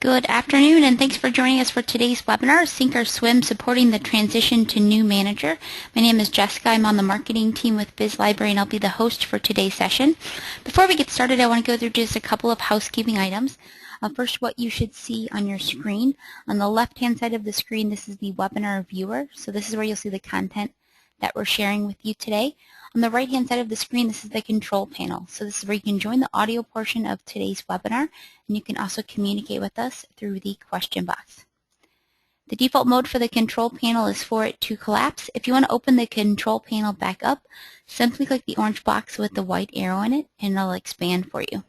Good afternoon, and thanks for joining us for today's webinar, Sink or Swim, Supporting the Transition to New Manager. My name is Jessica. I'm on the marketing team with Biz Library, and I'll be the host for today's session. Before we get started, I want to go through just a couple of housekeeping items. First, what you should see on your screen. On the left-hand side of the screen, this is the webinar viewer. So this is where you'll see the content that we're sharing with you today. On the right-hand side of the screen, this is the control panel. So this is where you can join the audio portion of today's webinar, and you can also communicate with us through the question box. The default mode for the control panel is for it to collapse. If you want to open the control panel back up, simply click the orange box with the white arrow in it, and it'll expand for you.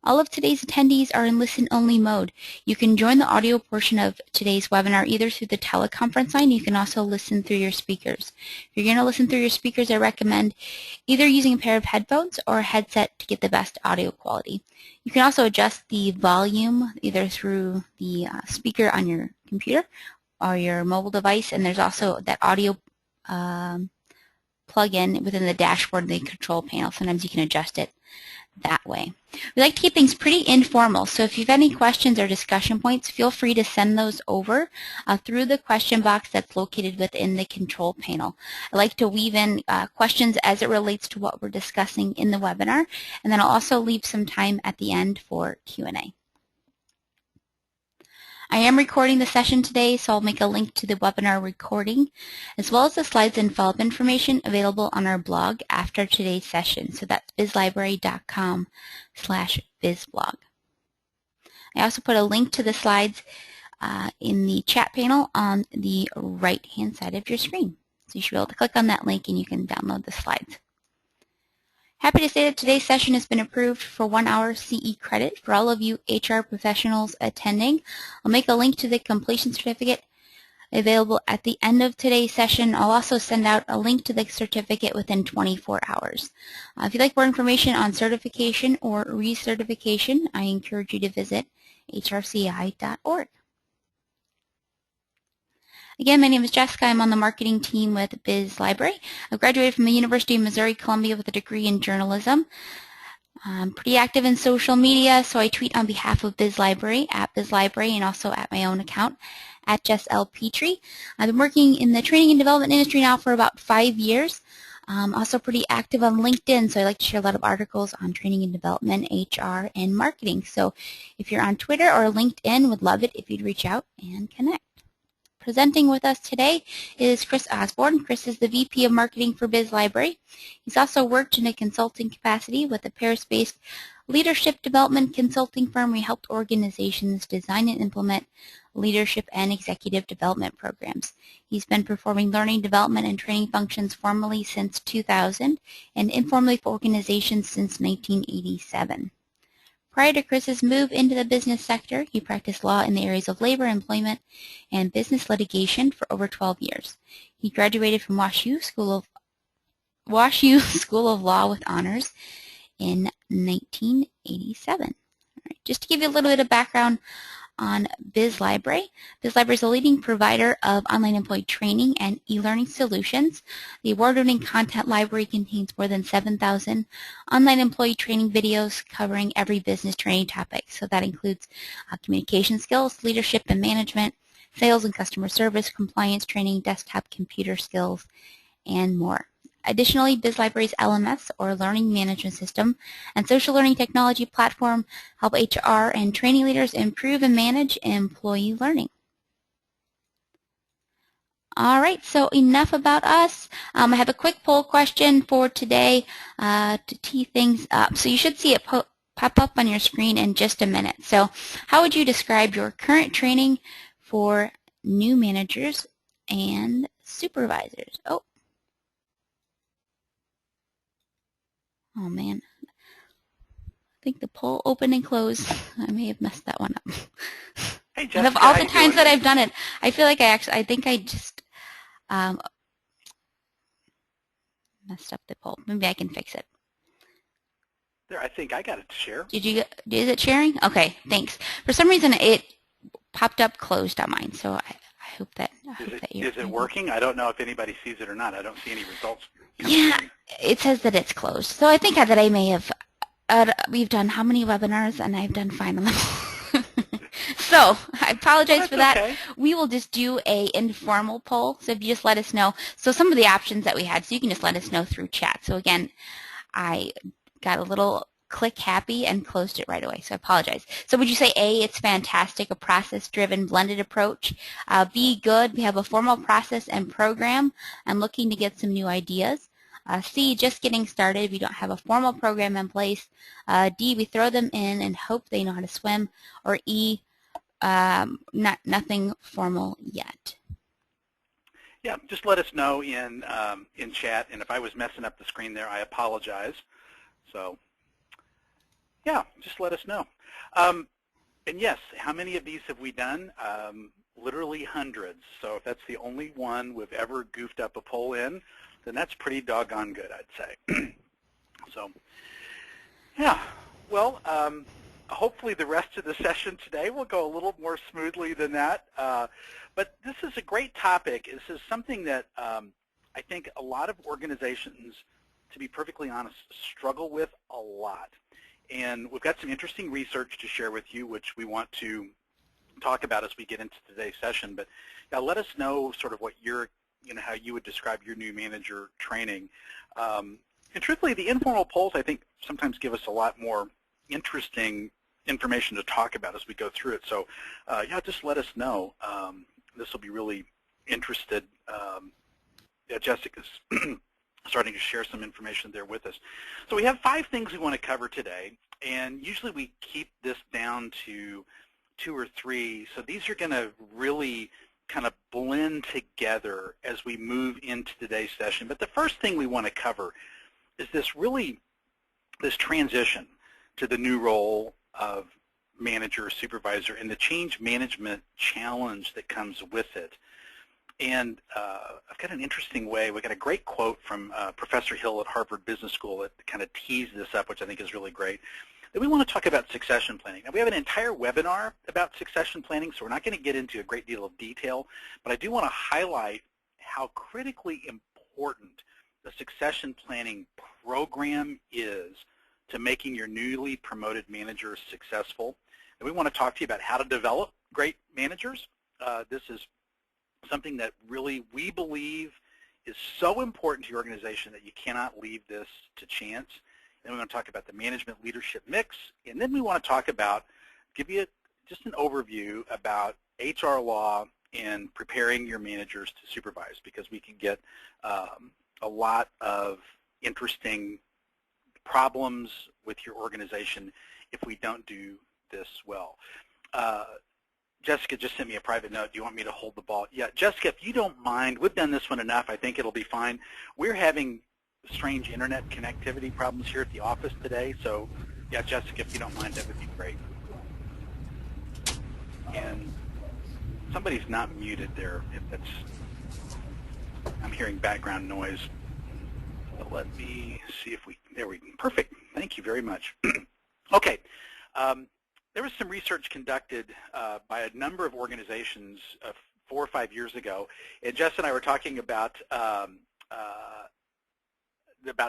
All of today's attendees are in listen-only mode. You can join the audio portion of today's webinar either through the teleconference line. You can also listen through your speakers. If you're going to listen through your speakers, I recommend either using a pair of headphones or a headset to get the best audio quality. You can also adjust the volume either through the speaker on your computer or your mobile device, and there's also that audio plug-in within the dashboard of the control panel. Sometimes you can adjust it that way. We like to keep things pretty informal, so if you have any questions or discussion points, feel free to send those over through the question box that's located within the control panel. I like to weave in questions as it relates to what we're discussing in the webinar, and then I'll also leave some time at the end for Q&A. I am recording the session today, so I'll make a link to the webinar recording, as well as the slides and follow-up information available on our blog after today's session. So that's bizlibrary.com/bizblog. I also put a link to the slides in the chat panel on the right-hand side of your screen. So you should be able to click on that link and you can download the slides. Happy to say that today's session has been approved for 1 hour CE credit for all of you HR professionals attending. I'll make a link to the completion certificate available at the end of today's session. I'll also send out a link to the certificate within 24 hours. If you'd like more information on certification or recertification, I encourage you to visit hrci.org. Again, my name is Jessica. I'm on the marketing team with Biz Library. I graduated from the University of Missouri-Columbia with a degree in journalism. I'm pretty active in social media, so I tweet on behalf of Biz Library at Biz Library and also at my own account at Jess L. Petrie. I've been working in the training and development industry now for about 5 years. I'm also pretty active on LinkedIn, so I like to share a lot of articles on training and development, HR, and marketing. So if you're on Twitter or LinkedIn, would love it if you'd reach out and connect. Presenting with us today is Chris Osborne. Chris is the VP of Marketing for Biz Library. He's also worked in a consulting capacity with a Paris-based leadership development consulting firm where he helped organizations design and implement leadership and executive development programs. He's been performing learning, development, and training functions formally since 2000 and informally for organizations since 1987. Prior to Chris's move into the business sector, he practiced law in the areas of labor, employment, and business litigation for over 12 years. He graduated from WashU School of Law with honors in 1987. All right, just to give you a little bit of background on Biz Library. Biz Library is a leading provider of online employee training and e-learning solutions. The award-winning content library contains more than 7,000 online employee training videos covering every business training topic. So that includes communication skills, leadership and management, sales and customer service, compliance training, desktop computer skills, and more. Additionally, Biz Library's LMS, or Learning Management System, and social learning technology platform help HR and training leaders improve and manage employee learning. All right, so enough about us. I have a quick poll question for today to tee things up. So you should see it pop up on your screen in just a minute. So how would you describe your current training for new managers and supervisors? Oh man, I think the poll opened and closed. I may have messed that one up. Hey, Jessica, Out of all the times that I've done it, I feel like I think I just messed up the poll. Maybe I can fix it. There, I think I got it to share. Is it sharing? Okay, thanks. For some reason it popped up closed on mine, so I hope that Is it working? I don't know if anybody sees it or not. I don't see any results. Yeah, it says that it's closed. So I think that I may have, we've done how many webinars, and I've done fine on them. So I apologize Well, for that's that. okay. We will just do a informal poll. So if you just let us know. So some of the options that we had, so you can just let us know through chat. So again, I got a little click happy and closed it right away. So I apologize. So would you say A, it's fantastic, a process-driven blended approach? B, good, we have a formal process and program. I'm looking to get some new ideas. C, just getting started. We don't have a formal program in place. D, we throw them in and hope they know how to swim. Or E, nothing formal yet. Yeah, just let us know in chat, and if I was messing up the screen there, I apologize. So, yeah, just let us know. And yes, how many of these have we done? Literally hundreds. So if that's the only one we've ever goofed up a poll in, then that's pretty doggone good, I'd say. So, yeah, well, hopefully the rest of the session today will go a little more smoothly than that. But this is a great topic. This is something that I think a lot of organizations, to be perfectly honest, struggle with a lot. And we've got some interesting research to share with you, which we want to talk about as we get into today's session. But let us know sort of what your, how you would describe your new manager training. And truthfully, the informal polls, I think, sometimes give us a lot more interesting information to talk about as we go through it. So, yeah, just let us know. This will be really interested. Yeah, Jessica's starting to share some information there with us. So we have 5 things we want to cover today, and usually we keep this down to 2 or 3. So these are going to really kind of blend together as we move into today's session. But the first thing we want to cover is this transition to the new role of manager or supervisor and the change management challenge that comes with it. And I've got an interesting way. We've got a great quote from Professor Hill at Harvard Business School that kind of tees this up, which I think is really great. That we want to talk about succession planning. Now, we have an entire webinar about succession planning, so we're not going to get into a great deal of detail, but I do want to highlight how critically important the succession planning program is to making your newly promoted managers successful. And we want to talk to you about how to develop great managers. This is something that really we believe is so important to your organization that you cannot leave this to chance. Then we're going to talk about the management leadership mix, and then we want to talk about, give you just an overview about HR law and preparing your managers to supervise, because we can get a lot of interesting problems with your organization if we don't do this well. Jessica just sent me a private note. Do you want me to hold the ball? Yeah, Jessica, if you don't mind, we've done this one enough. I think it'll be fine. We're having strange internet connectivity problems here at the office today. So, yeah, Jessica, if you don't mind, that would be great. And somebody's not muted there. If that's, I'm hearing background noise. So let me see if we, there we go. Perfect. Thank you very much. Okay. There was some research conducted by a number of organizations 4 or 5 years ago, and Jess and I were talking about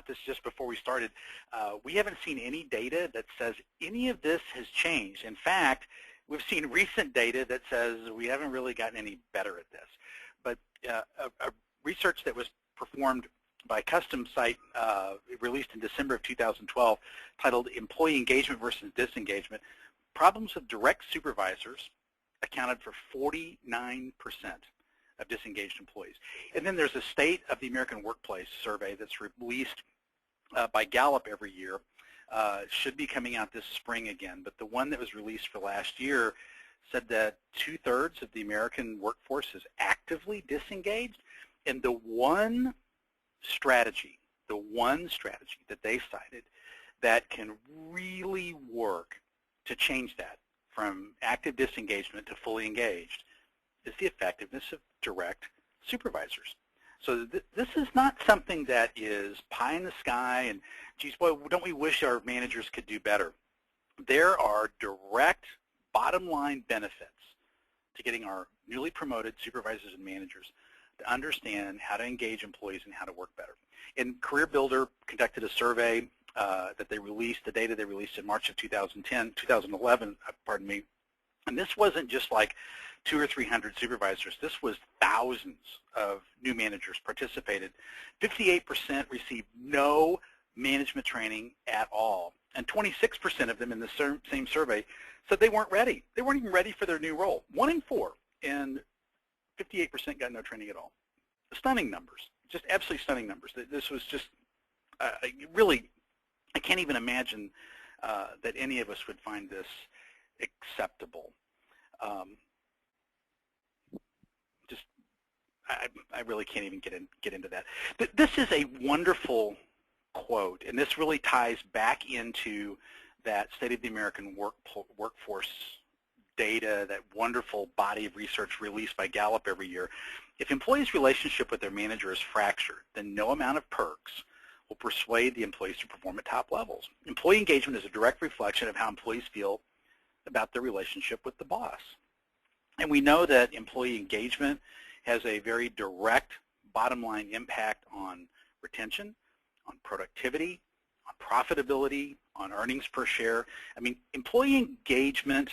this just before we started. We haven't seen any data that says any of this has changed. In fact, we've seen recent data that says we haven't really gotten any better at this. But a research that was performed by Custom Site, released in December of 2012, titled Employee Engagement versus Disengagement, problems with direct supervisors accounted for 49% of disengaged employees. And then there's a State of the American Workplace survey that's released by Gallup every year. Should be coming out this spring again, but the one that was released for last year said that 2/3 of the American workforce is actively disengaged, and the one strategy that they cited that can really work to change that from active disengagement to fully engaged is the effectiveness of direct supervisors. So this is not something that is pie in the sky and, geez, boy, don't we wish our managers could do better. There are direct bottom line benefits to getting our newly promoted supervisors and managers to understand how to engage employees and how to work better. And Career Builder conducted a survey that they released, the data they released in March of 2011, pardon me, And this wasn't just like 200 or 300 supervisors. This was thousands of new managers participated. 58% received no management training at all. And 26% of them in the same survey said they weren't ready. They weren't even ready for their new role. 1 in 4, and 58% got no training at all. Stunning numbers, just absolutely stunning numbers. This was just really, I can't even imagine that any of us would find this acceptable. I really can't even get into that. This is a wonderful quote, and this really ties back into that State of the American Workforce data, that wonderful body of research released by Gallup every year. If employees' relationship with their manager is fractured, then no amount of perks will persuade the employees to perform at top levels. Employee engagement is a direct reflection of how employees feel about their relationship with the boss. And we know that employee engagement has a very direct bottom line impact on retention, on productivity, on profitability, on earnings per share. I mean, employee engagement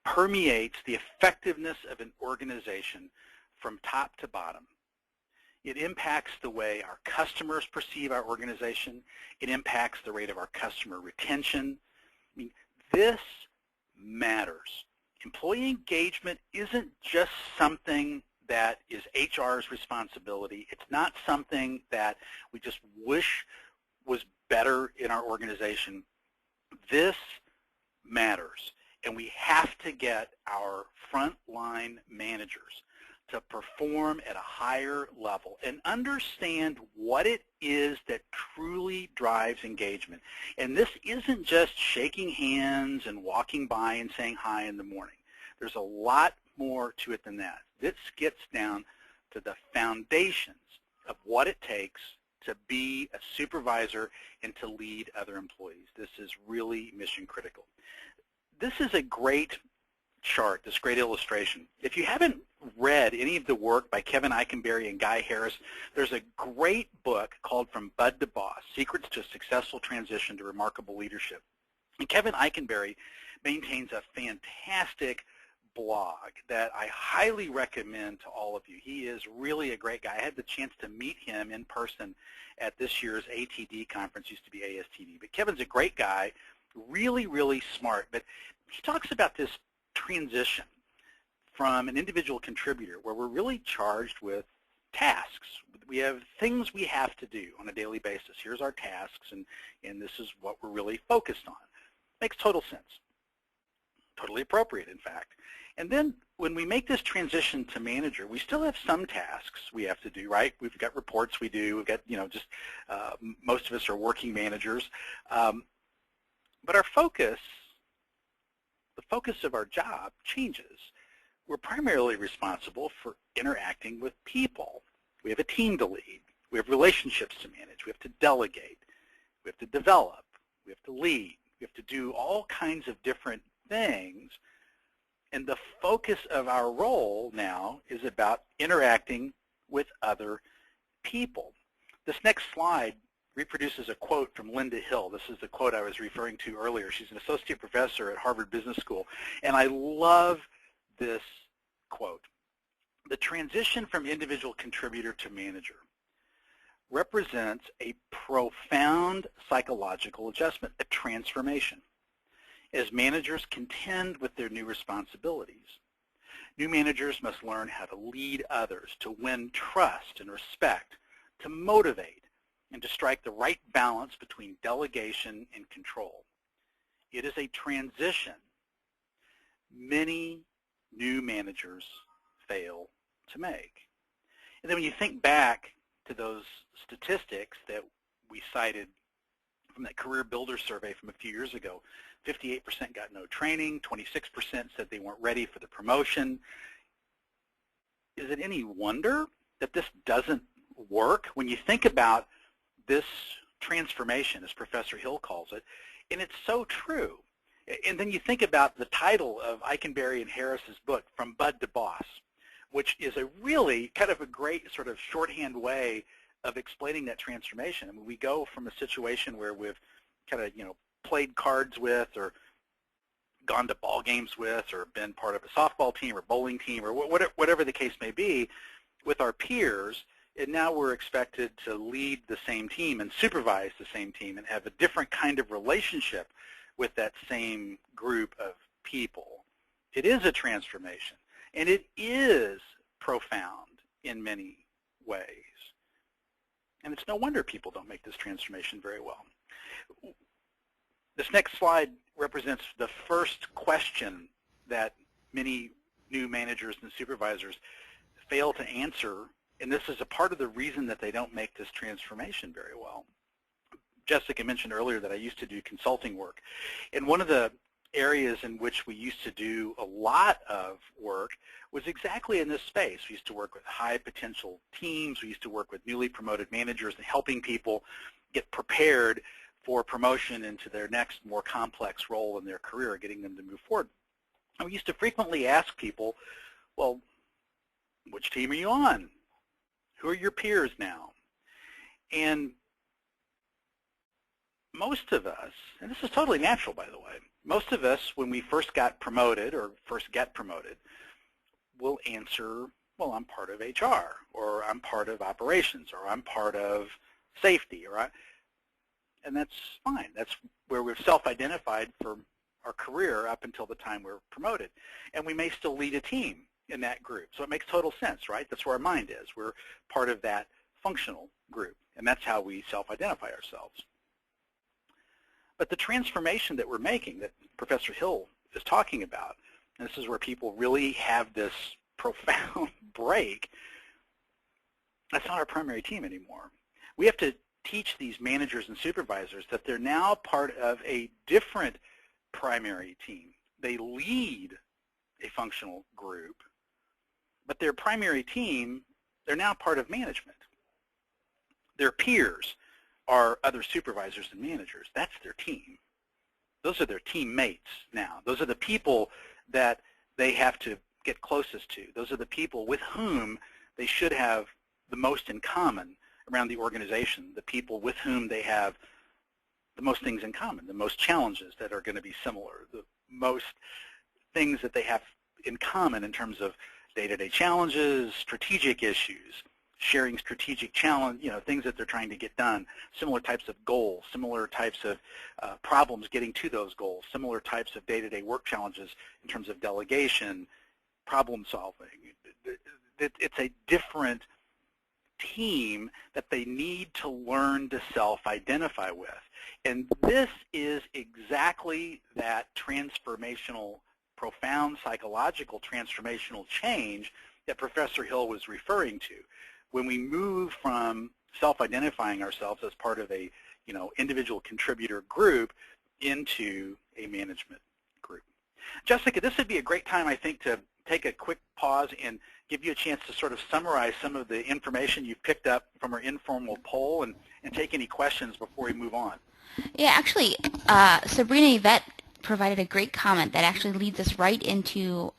permeates the effectiveness of an organization from top to bottom. It impacts the way our customers perceive our organization. It impacts the rate of our customer retention. I mean, this matters. Employee engagement isn't just something that is HR's responsibility. It's not something that we just wish was better in our organization. This matters, and we have to get our frontline managers to perform at a higher level and understand what it is that truly drives engagement. And this isn't just shaking hands and walking by and saying hi in the morning. There's a lot more to it than that. This gets down to the foundations of what it takes to be a supervisor and to lead other employees. This is really mission critical. This is a great chart, this great illustration. If you haven't read any of the work by Kevin Eikenberry and Guy Harris, there's a great book called From Bud to Boss, Secrets to a Successful Transition to Remarkable Leadership. And Kevin Eikenberry maintains a fantastic blog that I highly recommend to all of you. He is really a great guy. I had the chance to meet him in person at this year's ATD conference, used to be ASTD. But Kevin's a great guy, really, really smart. But he talks about this transition from an individual contributor where we're really charged with tasks. We have things we have to do on a daily basis. Here's our tasks, and this is what we're really focused on. Makes total sense. Totally appropriate, in fact. And then when we make this transition to manager, we still have some tasks we have to do, right? We've got reports we do. We've got, most of us are working managers. But our focus, the focus of our job changes. We're primarily responsible for interacting with people. We have a team to lead. We have relationships to manage. We have to delegate. We have to develop. We have to lead. We have to do all kinds of different things. And the focus of our role now is about interacting with other people. This next slide reproduces a quote from Linda Hill. This is the quote I was referring to earlier. She's an associate professor at Harvard Business School. And I love this quote. The transition from individual contributor to manager represents a profound psychological adjustment, a transformation, as managers contend with their new responsibilities. New managers must learn how to lead others, to win trust and respect, to motivate, and to strike the right balance between delegation and control. It is a transition many new managers fail to make. And then when you think back to those statistics that we cited from that Career Builder survey from a few years ago, 58% got no training, 26% said they weren't ready for the promotion. Is it any wonder that this doesn't work? When you think about this transformation, as Professor Hill calls it, and it's so true. And then you think about the title of Eikenberry and Harris's book, From Bud to Boss, which is a really kind of a great sort of shorthand way of explaining that transformation. I mean, we go from a situation where we've kind of, played cards with or gone to ball games with or been part of a softball team or bowling team or whatever the case may be with our peers, and now we're expected to lead the same team and supervise the same team and have a different kind of relationship with that same group of people. It is a transformation, and it is profound in many ways. And it's no wonder people don't make this transformation very well. This next slide represents the first question that many new managers and supervisors fail to answer, and this is a part of the reason that they don't make this transformation very well. Jessica mentioned earlier that I used to do consulting work, and one of the areas in which we used to do a lot of work was exactly in this space. We used to work with high potential teams. We used to work with newly promoted managers and helping people get prepared for promotion into their next more complex role in their career, getting them to move forward. And we used to frequently ask people, well, which team are you on? Who are your peers now? And most of us, and this is totally natural, by the way, most of us, when we first got promoted or first get promoted, will answer, well, I'm part of HR, or I'm part of operations, or I'm part of safety, and that's fine. That's where we've self-identified for our career up until the time we're promoted. And we may still lead a team in that group. So it makes total sense, right? That's where our mind is. We're part of that functional group, and that's how we self-identify ourselves. But the transformation that we're making, that Professor Hill is talking about, and this is where people really have this profound break, that's not our primary team anymore. We have to teach these managers and supervisors that they're now part of a different primary team. They lead a functional group, but their primary team, they're now part of management. Their peers are other supervisors and managers. That's their team. Those are their teammates now. Those are the people that they have to get closest to. Those are the people with whom they should have the most in common around the organization, the people with whom they have the most things in common, the most challenges that are going to be similar, the most things that they have in common in terms of day-to-day challenges, strategic issues, sharing strategic challenge, things that they're trying to get done, similar types of goals, similar types of problems getting to those goals, similar types of day-to-day work challenges in terms of delegation, problem solving. It's a different team that they need to learn to self-identify with. And this is exactly that transformational, profound psychological transformational change that Professor Hill was referring to. When we move from self-identifying ourselves as part of a individual contributor group into a management group. Jessica, this would be a great time, I think, to take a quick pause and give you a chance to sort of summarize some of the information you've picked up from our informal poll and take any questions before we move on. Yeah, actually, Sabrina Yvette provided a great comment that actually leads us right into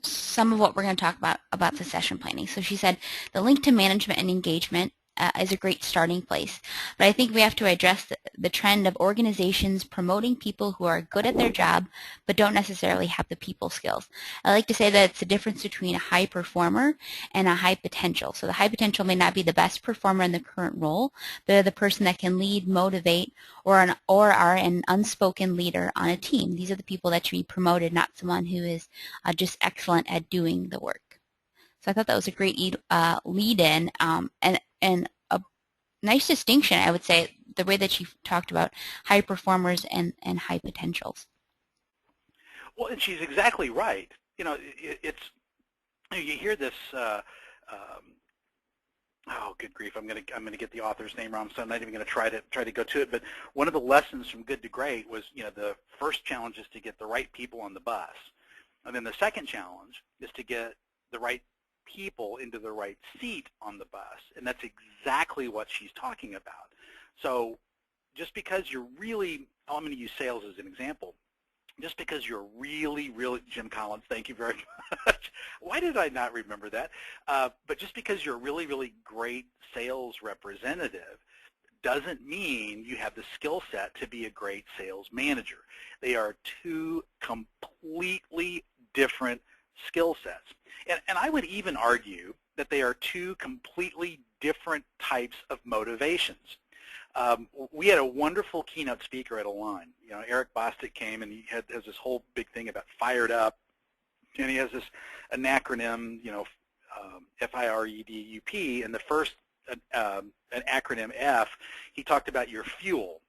some of what we're going to talk about succession planning. So she said the link to management and engagement is a great starting place. But I think we have to address the trend of organizations promoting people who are good at their job but don't necessarily have the people skills. I like to say that it's the difference between a high performer and a high potential. So the high potential may not be the best performer in the current role, but they're the person that can lead, motivate, or are an unspoken leader on a team. These are the people that should be promoted, not someone who is just excellent at doing the work. So I thought that was a great lead-in and a nice distinction, I would say, the way that she talked about high performers and high potentials. Well, and she's exactly right. You hear this. Oh, good grief! I'm gonna get the author's name wrong, so I'm not even gonna try to go to it. But one of the lessons from Good to Great was, the first challenge is to get the right people on the bus, and then the second challenge is to get the right people into the right seat on the bus, and that's exactly what she's talking about. So just because you're really, I'm going to use sales as an example, just because you're really, Jim Collins, thank you very much. Why did I not remember that? But just because you're a really, great sales representative doesn't mean you have the skill set to be a great sales manager. They are two completely different skill sets. And I would even argue that they are two completely different types of motivations. We had a wonderful keynote speaker at Align. You know, Eric Bostic came, and he has this whole big thing about fired up, and he has an acronym, you know, FIREDUP, and the first an acronym F, he talked about your fuel,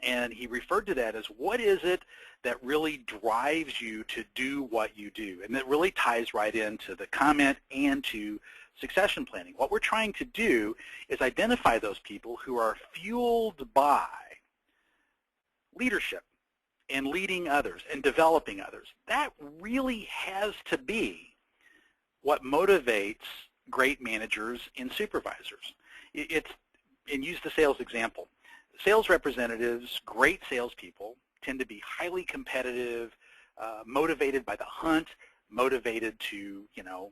and he referred to that as what is it that really drives you to do what you do, and that really ties right into the comment and to succession planning. What we're trying to do is identify those people who are fueled by leadership and leading others and developing others. That really has to be what motivates great managers and supervisors. And use the sales example. Sales representatives, great salespeople, tend to be highly competitive, motivated by the hunt, motivated to, you know,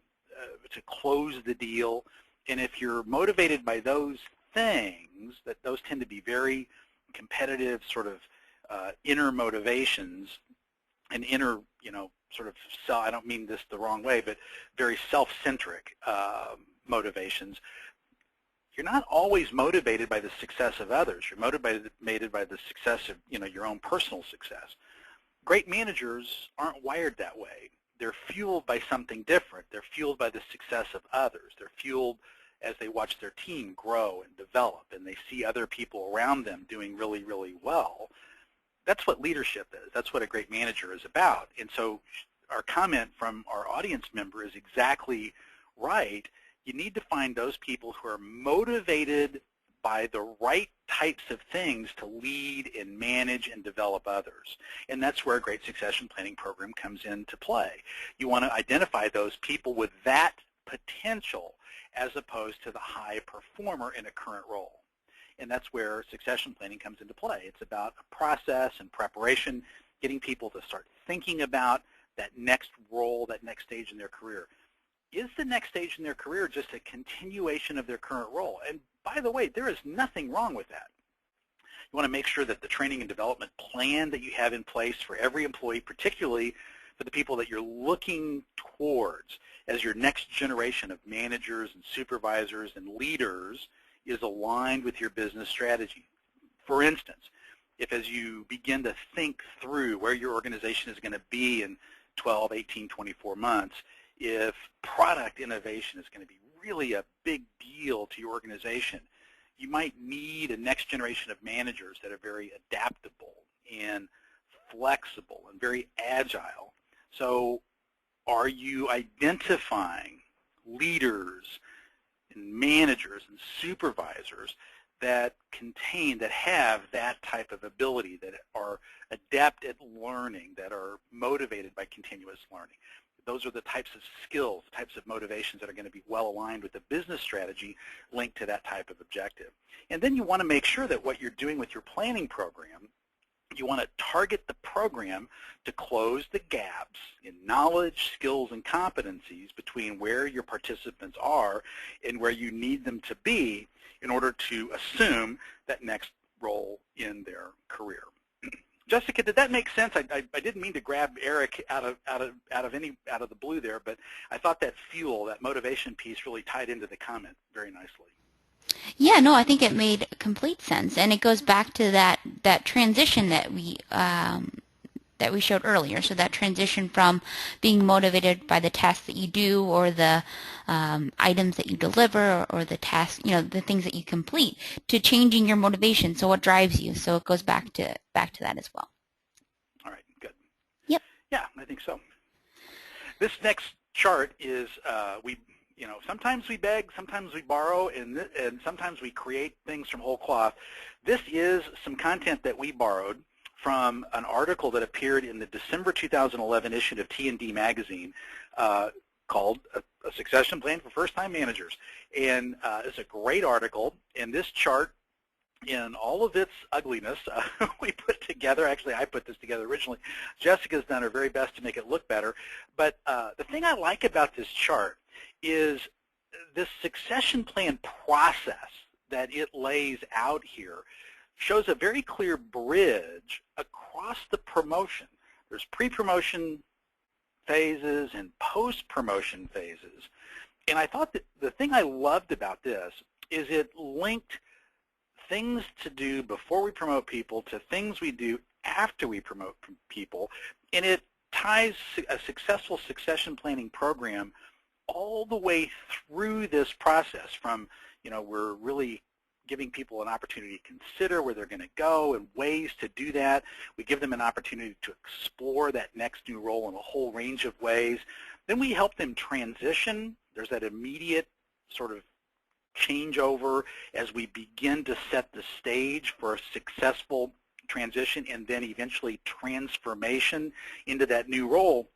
to close the deal. And if you're motivated by those things, those tend to be very competitive, sort of inner motivations and inner, you know, sort of, I don't mean this the wrong way, but very self-centric motivations. You're not always motivated by the success of others. You're motivated by the success of, you know, your own personal success. Great managers aren't wired that way. They're fueled by something different. They're fueled by the success of others. They're fueled as they watch their team grow and develop, and they see other people around them doing really, really well. That's what leadership is. That's what a great manager is about. And so our comment from our audience member is exactly right. You need to find those people who are motivated by the right types of things to lead and manage and develop others. And that's where a great succession planning program comes into play. You want to identify those people with that potential as opposed to the high performer in a current role. And that's where succession planning comes into play. It's about a process and preparation, getting people to start thinking about that next role, that next stage in their career. Is the next stage in their career just a continuation of their current role? And by the way, there is nothing wrong with that. You want to make sure that the training and development plan that you have in place for every employee, particularly for the people that you're looking towards as your next generation of managers and supervisors and leaders, is aligned with your business strategy. For instance, if as you begin to think through where your organization is going to be in 12, 18, 24 months, if product innovation is going to be really a big deal to your organization, you might need a next generation of managers that are very adaptable and flexible and very agile. So are you identifying leaders and managers and supervisors that have that type of ability, that are adept at learning, that are motivated by continuous learning? Those are the types of skills, the types of motivations that are going to be well aligned with the business strategy linked to that type of objective. And then you want to make sure that what you're doing with your planning program, you want to target the program to close the gaps in knowledge, skills, and competencies between where your participants are and where you need them to be in order to assume that next role in their career. Jessica, did that make sense? I didn't mean to grab Eric out of the blue there, but I thought that fuel, that motivation piece, really tied into the comment very nicely. Yeah, no, I think it made complete sense, and it goes back to that transition that we showed earlier. So that transition from being motivated by the tasks that you do, or the items that you deliver, or the tasks, you know, the things that you complete, to changing your motivation. So what drives you? So it goes back to that as well. All right, good. Yep. Yeah, I think so. This next chart is you know, sometimes we beg, sometimes we borrow, and sometimes we create things from whole cloth. This is some content that we borrowed from an article that appeared in the December 2011 issue of T&D magazine called A Succession Plan for First-Time Managers. And it's a great article, and this chart, in all of its ugliness, we put together, actually I put this together originally. Jessica's done her very best to make it look better. But the thing I like about this chart is this succession plan process that it lays out here shows a very clear bridge across the promotion. There's pre-promotion phases and post-promotion phases. And I thought that the thing I loved about this is it linked things to do before we promote people to things we do after we promote people, and it ties a successful succession planning program all the way through this process from, we're really giving people an opportunity to consider where they're going to go and ways to do that. We give them an opportunity to explore that next new role in a whole range of ways. Then we help them transition. There's that immediate sort of changeover as we begin to set the stage for a successful transition and then eventually transformation into that new role,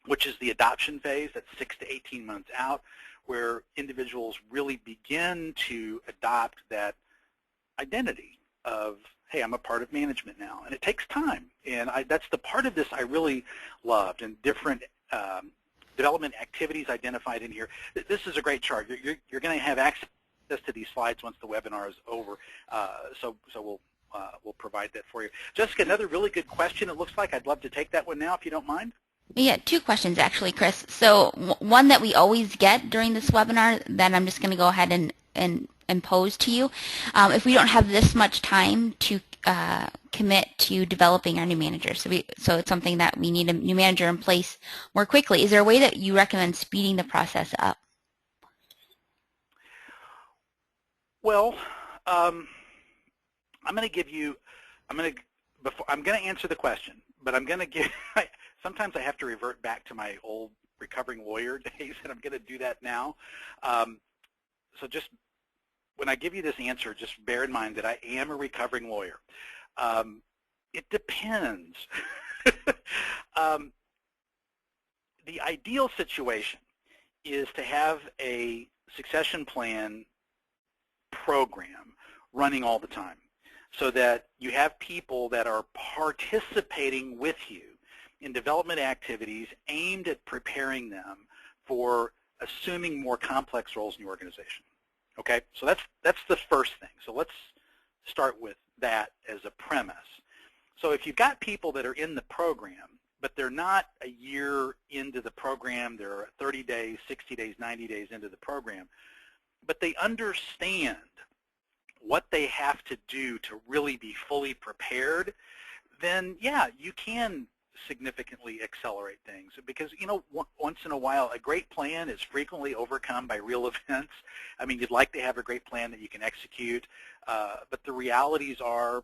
which is the adoption phase. That's 6 to 18 months out, where individuals really begin to adopt that identity of, hey, I'm a part of management now. And it takes time. And that's the part of this I really loved, and different development activities identified in here. This is a great chart. You're going to have access to these slides once the webinar is over, so we'll provide that for you. Jessica, another really good question, it looks like. I'd love to take that one now, if you don't mind. Yeah, two questions actually, Chris. So one that we always get during this webinar that I'm just going to go ahead and pose to you. If we don't have this much time to commit to developing our new manager, so it's something that we need a new manager in place more quickly, is there a way that you recommend speeding the process up? Well, I'm going to answer the question, but I'm going to give, sometimes I have to revert back to my old recovering lawyer days, and I'm going to do that now. So just when I give you this answer, just bear in mind that I am a recovering lawyer. It depends. The ideal situation is to have a succession plan program running all the time, so that you have people that are participating with you in development activities aimed at preparing them for assuming more complex roles in the organization. Okay, so that's the first thing. So let's start with that as a premise. So if you've got people that are in the program, but they're not a year into the program, they're 30 days, 60 days, 90 days into the program, but they understand what they have to do to really be fully prepared, then yeah, you can significantly accelerate things, because once in a while a great plan is frequently overcome by real events. I mean, you'd like to have a great plan that you can execute, but the realities are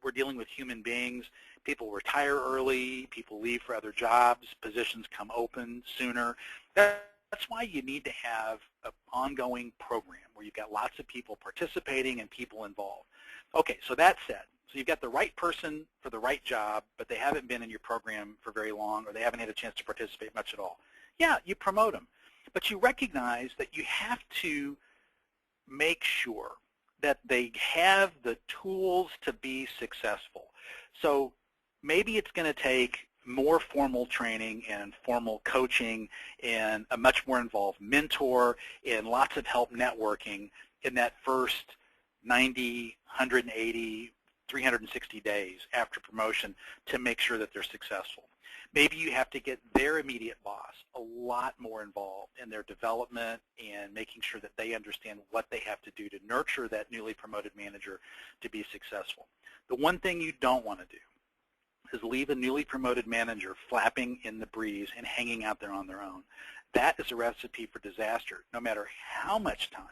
we're dealing with human beings. People retire early, people leave for other jobs, positions come open sooner. That's why you need to have an ongoing program where you've got lots of people participating and people involved. Okay, so that said, so you've got the right person for the right job, but they haven't been in your program for very long, or they haven't had a chance to participate much at all. Yeah, you promote them, but you recognize that you have to make sure that they have the tools to be successful. So maybe it's going to take more formal training and formal coaching and a much more involved mentor and lots of help networking in that first 90, 180, 360 days after promotion to make sure that they're successful. Maybe you have to get their immediate boss a lot more involved in their development and making sure that they understand what they have to do to nurture that newly promoted manager to be successful. The one thing you don't want to do is leave a newly promoted manager flapping in the breeze and hanging out there on their own. That is a recipe for disaster, no matter how much time.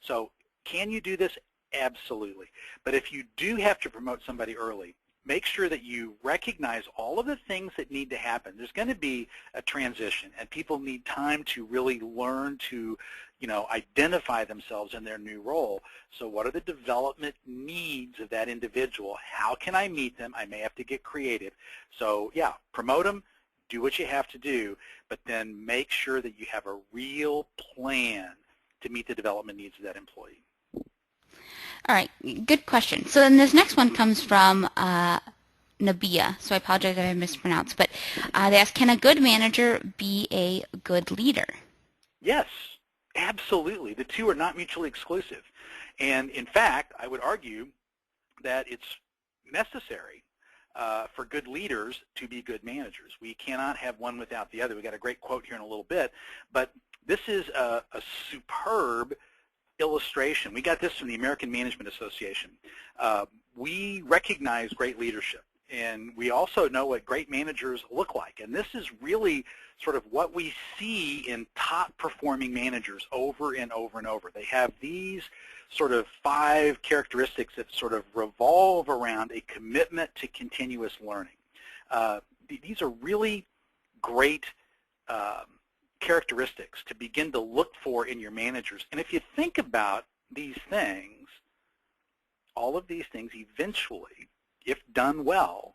So can you do this? Absolutely. But if you do have to promote somebody early, make sure that you recognize all of the things that need to happen. There's going to be a transition, and people need time to really learn to, identify themselves in their new role. So what are the development needs of that individual? How can I meet them? I may have to get creative. So yeah, promote them, do what you have to do, but then make sure that you have a real plan to meet the development needs of that employee. All right, good question. So then this next one comes from Nabia, so I apologize if I mispronounced, but they ask, can a good manager be a good leader? Yes, absolutely. The two are not mutually exclusive. And in fact, I would argue that it's necessary for good leaders to be good managers. We cannot have one without the other. We got a great quote here in a little bit, but this is a superb illustration. We got this from the American Management Association. We recognize great leadership, and we also know what great managers look like. And this is really sort of what we see in top performing managers over and over and over. They have these sort of 5 characteristics that sort of revolve around a commitment to continuous learning. These are really great characteristics to begin to look for in your managers. And if you think about these things, all of these things eventually, if done well,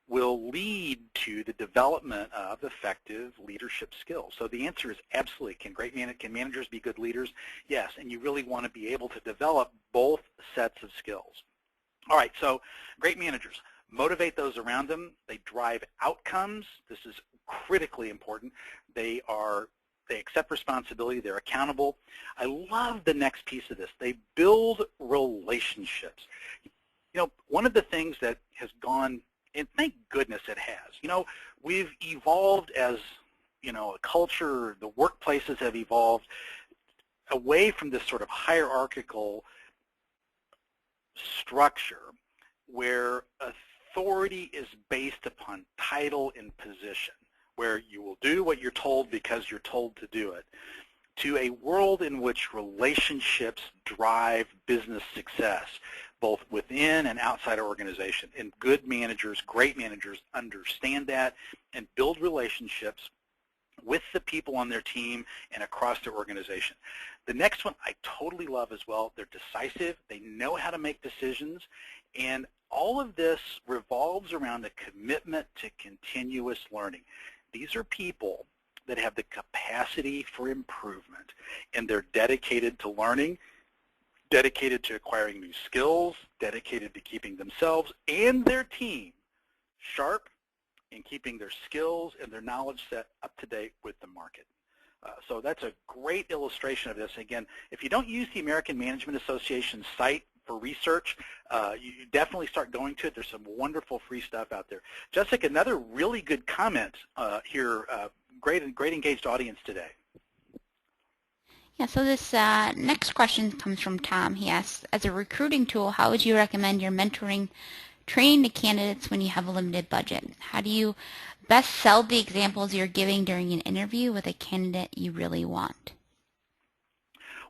will lead to the development of effective leadership skills. So the answer is absolutely. Can managers be good leaders? Yes, and you really want to be able to develop both sets of skills. All right, so great managers. Motivate those around them. They drive outcomes. This is critically important. They accept responsibility. They're accountable. I love the next piece of this. They build relationships. You know, one of the things that has gone, and thank goodness it has, you know, we've evolved as, you know, a culture, the workplaces have evolved away from this sort of hierarchical structure where authority is based upon title and position, where you will do what you're told because you're told to do it, to a world in which relationships drive business success, both within and outside our organization. And good managers, great managers, understand that and build relationships with the people on their team and across their organization. The next one I totally love as well. They're decisive. They know how to make decisions. And all of this revolves around a commitment to continuous learning. These are people that have the capacity for improvement, and they're dedicated to learning, dedicated to acquiring new skills, dedicated to keeping themselves and their team sharp and keeping their skills and their knowledge set up to date with the market. So that's a great illustration of this. Again, if you don't use the American Management Association site for research, you definitely start going to it. There's some wonderful free stuff out there. Jessica, another really good comment here. Great engaged audience today. Yeah, so this next question comes from Tom. He asks, as a recruiting tool, how would you recommend your mentoring training to candidates when you have a limited budget? How do you best sell the examples you're giving during an interview with a candidate you really want?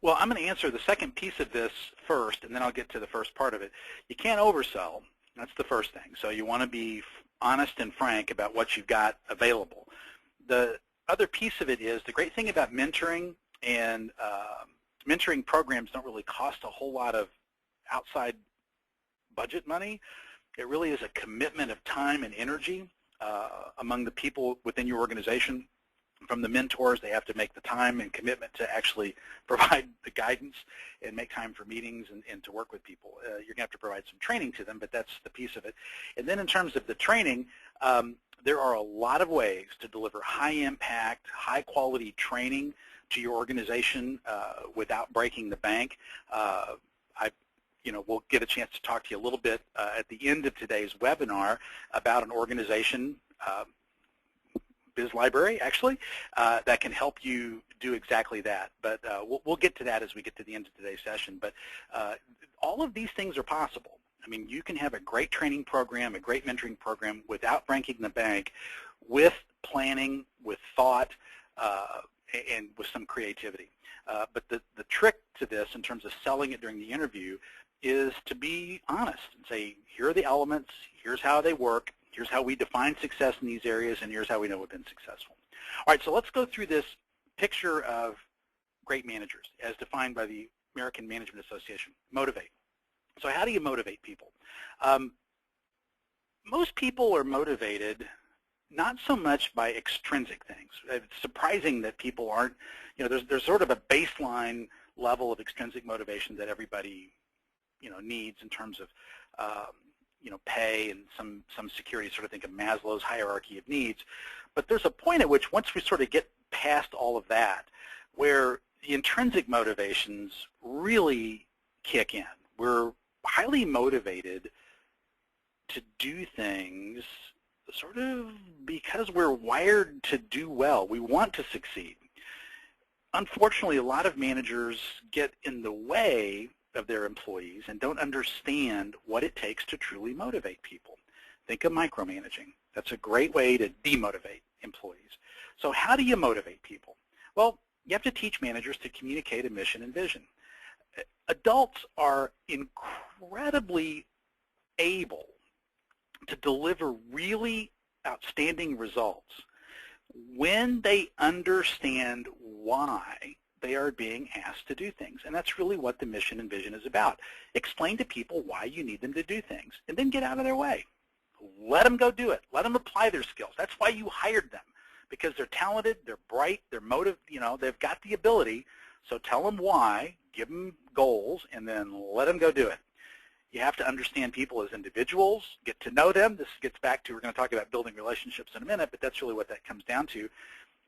Well, I'm going to answer the second piece of this first, and then I'll get to the first part of it. You can't oversell. That's the first thing. So you want to be honest and frank about what you've got available. The other piece of it is the great thing about mentoring, and mentoring programs don't really cost a whole lot of outside budget money. It really is a commitment of time and energy among the people within your organization. From the mentors, they have to make the time and commitment to actually provide the guidance and make time for meetings and to work with people. You're going to have to provide some training to them, but that's the piece of it. And then in terms of the training, there are a lot of ways to deliver high-impact, high-quality training to your organization without breaking the bank. We'll get a chance to talk to you a little bit at the end of today's webinar about an organization, Biz Library, actually, that can help you do exactly that. But we'll get to that as we get to the end of today's session. But all of these things are possible. I mean, you can have a great training program, a great mentoring program without breaking the bank, with planning, with thought, and with some creativity. But the trick to this in terms of selling it during the interview is to be honest and say, here are the elements, here's how they work, here's how we define success in these areas, and here's how we know we've been successful. All right, so let's go through this picture of great managers as defined by the American Management Association. Motivate. So how do you motivate people? Most people are motivated not so much by extrinsic things. It's surprising that people aren't, there's sort of a baseline level of extrinsic motivation that everybody, needs in terms of, pay and some security, sort of think of Maslow's hierarchy of needs. But there's a point at which once we sort of get past all of that, where the intrinsic motivations really kick in. We're highly motivated to do things sort of because we're wired to do well. We want to succeed. Unfortunately, a lot of managers get in the way of their employees and don't understand what it takes to truly motivate people. Think of micromanaging. That's a great way to demotivate employees. So how do you motivate people? Well, you have to teach managers to communicate a mission and vision. Adults are incredibly able to deliver really outstanding results when they understand why they are being asked to do things. And that's really what the mission and vision is about. Explain to people why you need them to do things, and then get out of their way. Let them go do it. Let them apply their skills. That's why you hired them, because they're talented, they're bright, they're they've got the ability. So tell them why, give them goals, and then let them go do it. You have to understand people as individuals, get to know them. This gets back to, we're going to talk about building relationships in a minute, but that's really what that comes down to.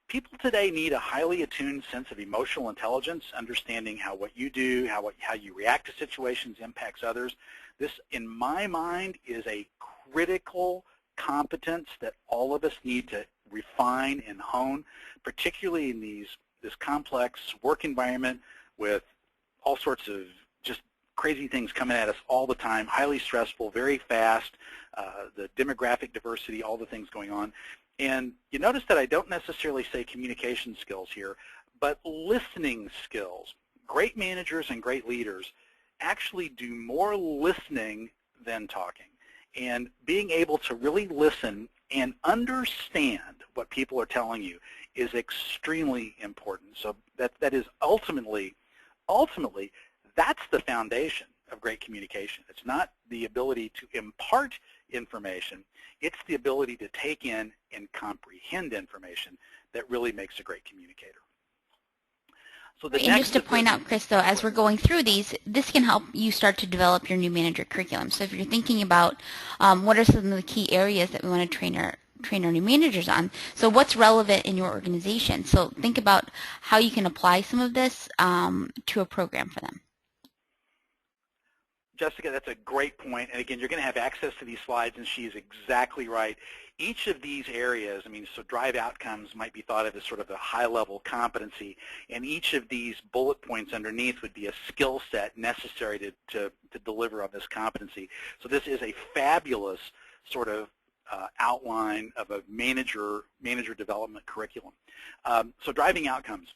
People today need a highly attuned sense of emotional intelligence, understanding how what you do, how you react to situations impacts others. This, in my mind, is a critical competence that all of us need to refine and hone, particularly in this complex work environment with all sorts of just crazy things coming at us all the time, highly stressful, very fast, the demographic diversity, all the things going on. And you notice that I don't necessarily say communication skills here, but listening skills. Great managers and great leaders actually do more listening than talking. And being able to really listen and understand what people are telling you is extremely important. So that is ultimately, that's the foundation of great communication. It's not the ability to impart information, it's the ability to take in and comprehend information that really makes a great communicator. So and just to point out, Chris, though, as we're going through these, this can help you start to develop your new manager curriculum. So if you're thinking about what are some of the key areas that we want to train our new managers on, so what's relevant in your organization. So think about how you can apply some of this to a program for them. Jessica, that's a great point. And again, you're going to have access to these slides, and she's exactly right. Each of these areas, so drive outcomes might be thought of as sort of a high-level competency, and each of these bullet points underneath would be a skill set necessary to deliver on this competency. So this is a fabulous sort of outline of a manager development curriculum. So driving outcomes,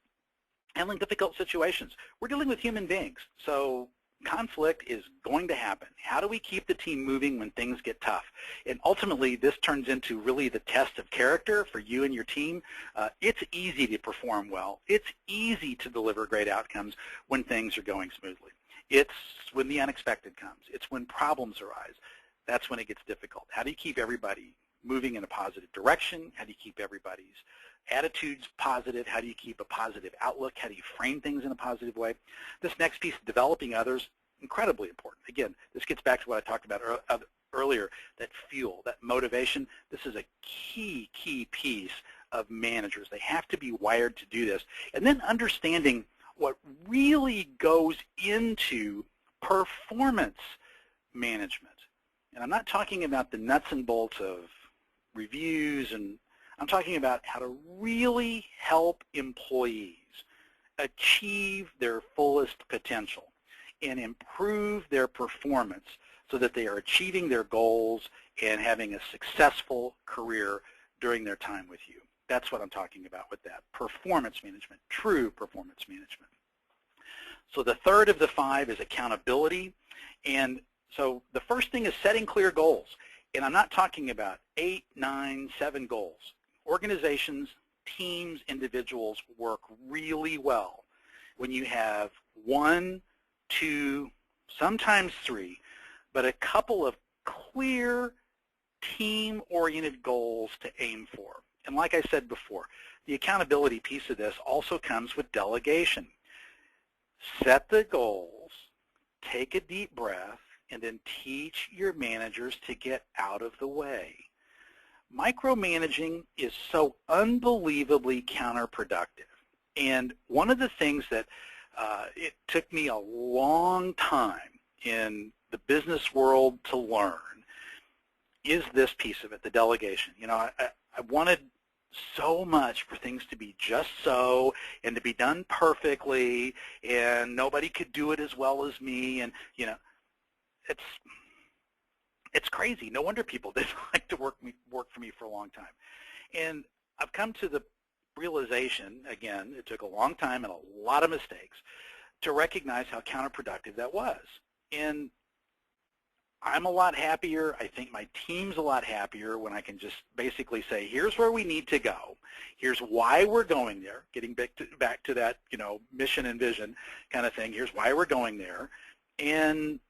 handling difficult situations. We're dealing with human beings, so conflict is going to happen. How do we keep the team moving when things get tough? And ultimately, this turns into really the test of character for you and your team. It's easy to perform well. It's easy to deliver great outcomes when things are going smoothly. It's when the unexpected comes. It's when problems arise. That's when it gets difficult. How do you keep everybody moving in a positive direction? How do you keep everybody's attitudes positive? How do you keep a positive outlook? How do you frame things in a positive way? This next piece, developing others, incredibly important. Again, this gets back to what I talked about earlier, that fuel, that motivation. This is a key piece of managers. They have to be wired to do this. And then understanding what really goes into performance management. And I'm not talking about the nuts and bolts of reviews, and I'm talking about how to really help employees achieve their fullest potential and improve their performance so that they are achieving their goals and having a successful career during their time with you. That's what I'm talking about with that. Performance management, true performance management. So the third of the 5 is accountability. And so the first thing is setting clear goals. And I'm not talking about 8, 9, 7 goals. Organizations, teams, individuals work really well when you have 1, 2, sometimes 3, but a couple of clear team-oriented goals to aim for. And like I said before, the accountability piece of this also comes with delegation. Set the goals, take a deep breath, and then teach your managers to get out of the way. Micromanaging is so unbelievably counterproductive. And one of the things that It took me a long time in the business world to learn is this piece of it, the delegation. You know, I wanted so much for things to be just so and to be done perfectly, and nobody could do it as well as me, and you know, it's crazy. No wonder people didn't like to work for me for a long time. And I've come to the realization, again, it took a long time and a lot of mistakes to recognize how counterproductive that was. And I'm a lot happier. I think my team's a lot happier when I can just basically say, here's where we need to go. Here's why we're going there, getting back to that, you know, mission and vision kind of thing. Here's why we're going there. And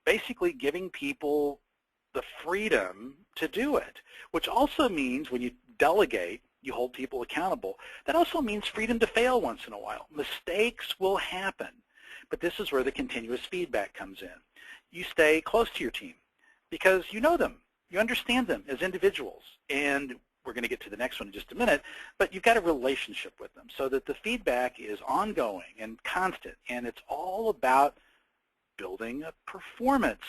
basically giving people the freedom to do it, which also means when you delegate, you hold people accountable. That also means freedom to fail once in a while. Mistakes will happen, but this is where the continuous feedback comes in. You stay close to your team because you know them. You understand them as individuals. And we're going to get to the next one in just a minute, but you've got a relationship with them so that the feedback is ongoing and constant. And it's all about building a performance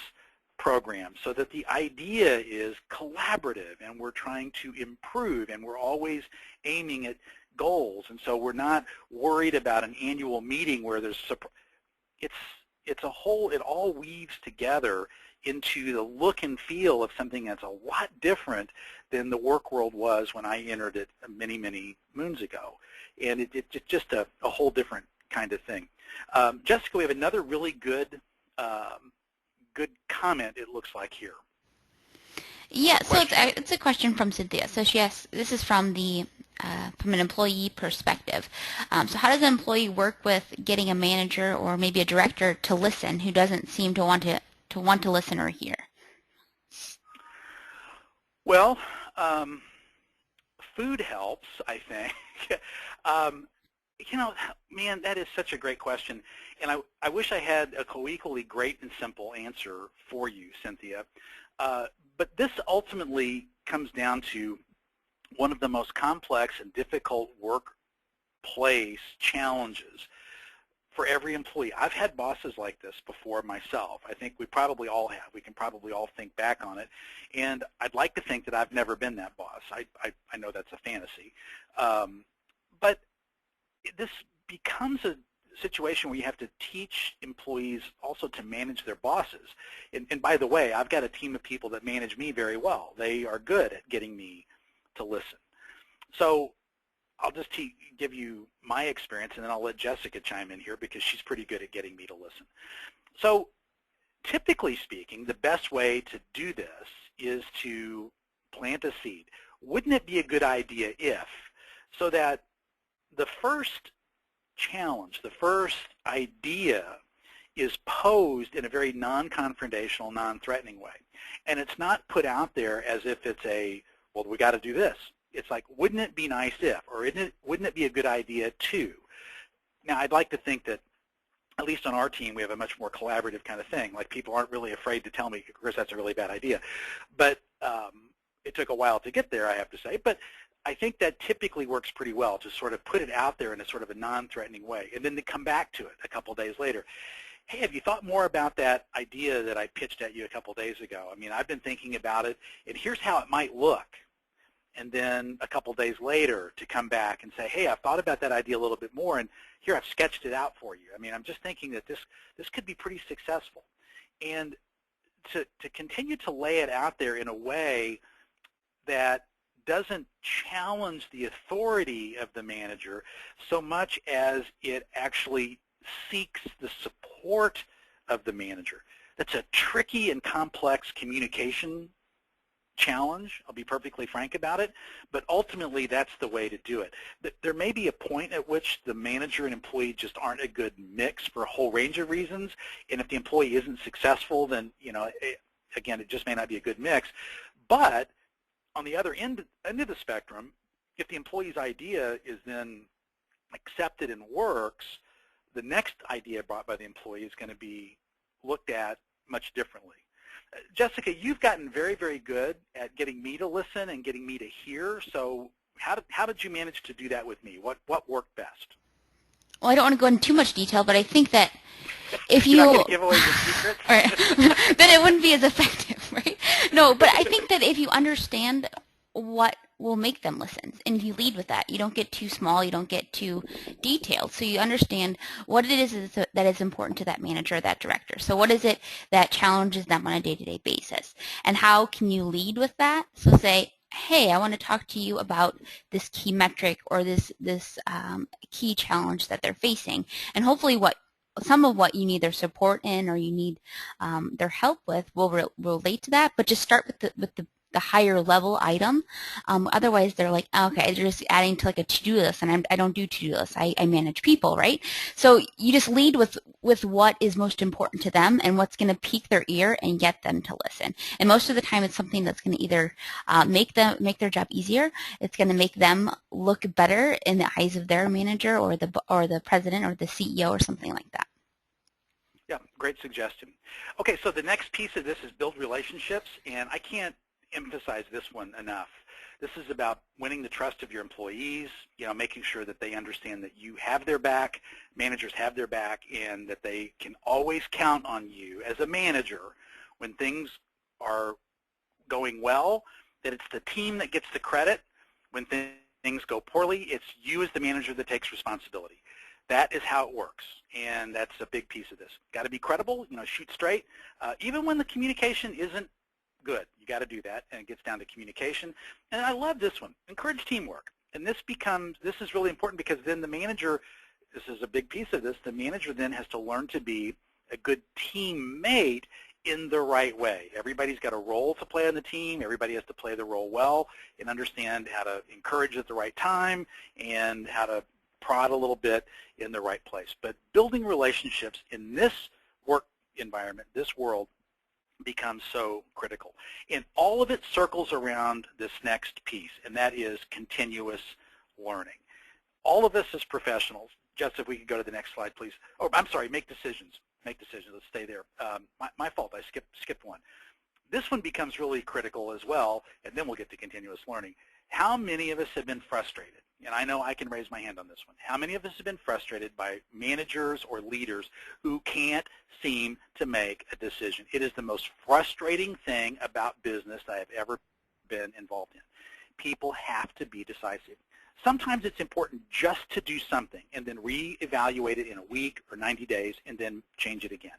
program so that the idea is collaborative and we're trying to improve and we're always aiming at goals. And so we're not worried about an annual meeting where there's it's a whole, it all weaves together into the look and feel of something that's a lot different than the work world was when I entered it many, many moons ago. And it's just a whole different kind of thing. Jessica, we have another really good good comment, it looks like here. Yeah, so it's a question from Cynthia. So she asks, this is from an employee perspective. So how does an employee work with getting a manager or maybe a director to listen who doesn't seem to want to listen or hear? Well, food helps, I think. You know, man, that is such a great question. And I wish I had a co-equally great and simple answer for you, Cynthia. But this ultimately comes down to one of the most complex and difficult workplace challenges for every employee. I've had bosses like this before myself. I think we probably all have. We can probably all think back on it. And I'd like to think that I've never been that boss. I know that's a fantasy. But this becomes a situation where you have to teach employees also to manage their bosses. And by the way, I've got a team of people that manage me very well. They are good at getting me to listen. So I'll just give you my experience, and then I'll let Jessica chime in here because she's pretty good at getting me to listen. So typically speaking, the best way to do this is to plant a seed. Wouldn't it be a good idea if, so that the first challenge, the first idea is posed in a very non-confrontational, non-threatening way. And it's not put out there as if it's a, well, we got to do this. It's like, wouldn't it be nice if, or wouldn't it be a good idea to? Now, I'd like to think that, at least on our team, we have a much more collaborative kind of thing. Like, people aren't really afraid to tell me, Chris, that's a really bad idea. But it took a while to get there, I have to say. But I think that typically works pretty well to sort of put it out there in a sort of a non-threatening way, and then to come back to it a couple days later. Hey, have you thought more about that idea that I pitched at you a couple days ago? I mean, I've been thinking about it, and here's how it might look. And then a couple days later to come back and say, hey, I've thought about that idea a little bit more, and here, I've sketched it out for you. I mean, I'm just thinking that this could be pretty successful. And to continue to lay it out there in a way that doesn't challenge the authority of the manager so much as it actually seeks the support of the manager. That's a tricky and complex communication challenge. I'll be perfectly frank about it, but ultimately that's the way to do it. There may be a point at which the manager and employee just aren't a good mix for a whole range of reasons, and if the employee isn't successful, then, you know, again, it just may not be a good mix. But on the other end of the spectrum, if the employee's idea is then accepted and works, the next idea brought by the employee is going to be looked at much differently. Jessica, you've gotten very, very good at getting me to listen and getting me to hear. So how did you manage to do that with me? What worked best? well, I don't want to go into too much detail, but I think that if You're not going you, to give away the secrets? right, then it wouldn't be as effective, right? No, but I think that if you understand what will make them listen, and if you lead with that, you don't get too small, you don't get too detailed. So you understand what it is that is important to that manager, that director. So what is it that challenges them on a day-to-day basis? And how can you lead with that? So say, hey, I want to talk to you about this key metric or this key challenge that they're facing. And hopefully some of what you need their support in or you need their help with will relate to that, but just start with the higher level item. Otherwise, they're like, okay, they're just adding to like a to-do list, and I don't do to-do lists. I manage people, right? So you just lead with what is most important to them and what's going to pique their ear and get them to listen. And most of the time, it's something that's going to either make their job easier. It's going to make them look better in the eyes of their manager or the president or the CEO or something like that. Yeah, great suggestion. Okay, so the next piece of this is build relationships, and I can't emphasize this one enough. This is about winning the trust of your employees, making sure that they understand that you have their back, managers have their back, and that they can always count on you as a manager when things are going well, that it's the team that gets the credit. When things go poorly, it's you as the manager that takes responsibility. That is how it works, and that's a big piece of this. Got to be credible, shoot straight. Even when the communication isn't good, you got to do that, and it gets down to communication. And I love this one, encourage teamwork. And this is really important because then the manager, this is a big piece of this, the manager then has to learn to be a good teammate in the right way. Everybody's got a role to play on the team. Everybody has to play the role well and understand how to encourage at the right time and how to prod a little bit in the right place. But building relationships in this work environment, this world, becomes so critical. And all of it circles around this next piece, and that is continuous learning. All of us as professionals, Jess, if we could go to the next slide, please. Oh, I'm sorry, make decisions. Make decisions. Let's stay there. My fault. I skipped one. This one becomes really critical as well, and then we'll get to continuous learning. How many of us have been frustrated? And I know I can raise my hand on this one. How many of us have been frustrated by managers or leaders who can't seem to make a decision? It is the most frustrating thing about business that I have ever been involved in. People have to be decisive. Sometimes it's important just to do something and then reevaluate it in a week or 90 days and then change it again.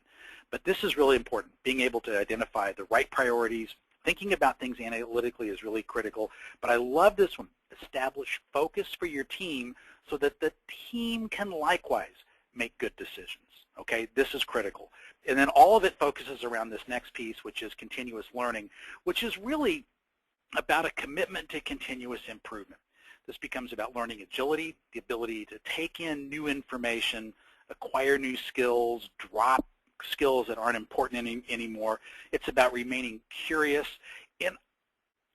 But this is really important. Being able to identify the right priorities, thinking about things analytically is really critical. But I love this one. Establish focus for your team so that the team can likewise make good decisions. Okay, this is critical. And then all of it focuses around this next piece, which is continuous learning, which is really about a commitment to continuous improvement. This becomes about learning agility, the ability to take in new information, acquire new skills, drop skills that aren't important anymore. It's about remaining curious. And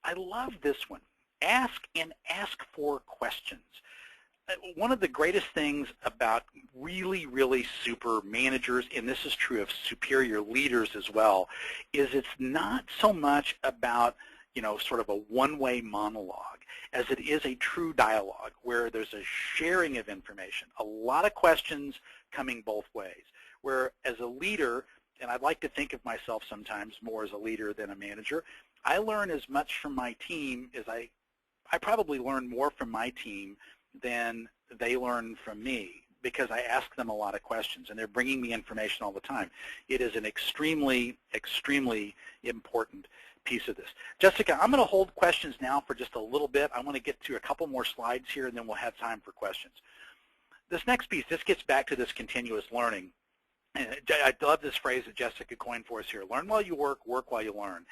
I love this one. Ask and ask for questions. One of the greatest things about really, really super managers, and this is true of superior leaders as well, is it's not so much about sort of a one-way monologue as it is a true dialogue where there's a sharing of information, a lot of questions coming both ways, where as a leader, and I'd like to think of myself sometimes more as a leader than a manager, I learn as much from my team as I probably learn more from my team than they learn from me because I ask them a lot of questions and they're bringing me information all the time. It is an extremely, extremely important piece of this. Jessica, I'm going to hold questions now for just a little bit. I want to get to a couple more slides here and then we'll have time for questions. This next piece, this gets back to this continuous learning. And I love this phrase that Jessica coined for us here, learn while you work, work while you learn.